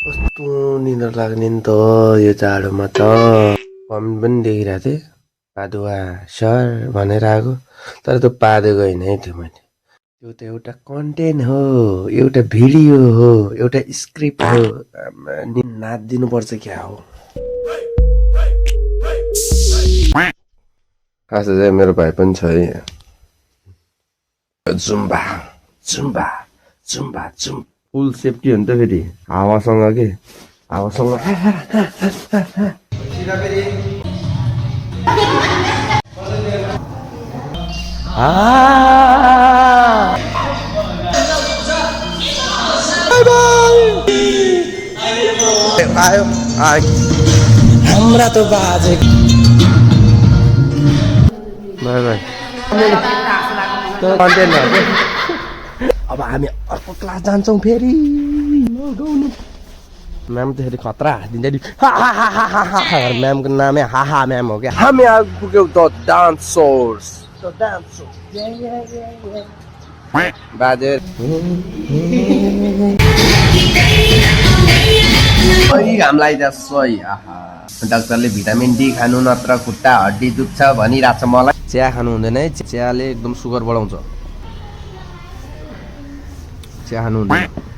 कस्तो निद्रा लाग्ने नि त यो जाडोमा त। कमेन्ट पनि देखिरहेको थिएँ पादुवा सर भनेर आएको, तर त्यो पादेको होइन है त्यो मैले। त्यो त एउटा कन्टेन्ट हो, एउटा भिडियो हो, एउटा स्क्रिप्ट हो। नाचिदिनुपर्छ क्या हो। खास चाहिँ मेरो भाइ पनि छ है। जुम्बा जुम्बा जुम्बा जुम्बा फुल सेफ्टी हो नि त फेरि हावासँग के हावासँग। आयो हाम्रा त बाजे बाई बाई। कन्टेन्ट हो। अब हामी अर्को क्लास जान्छौँ फेरि। म्याम त फेरि खतरा दिन्छ नि। म्यामको नामै हाहा म्याम हो क्या। हामी आइपुग्यौँ द डान्सर्स। बाजे घाम लागिरहेछ है। डाक्टरले भिटामिन डी खानु नत्र खुट्टा हड्डी दुख्छ भनिरहेछ मलाई। चिया खानु हुँदैन है, चियाले एकदम सुगर बढाउँछ। चिया खानु हुँदैन।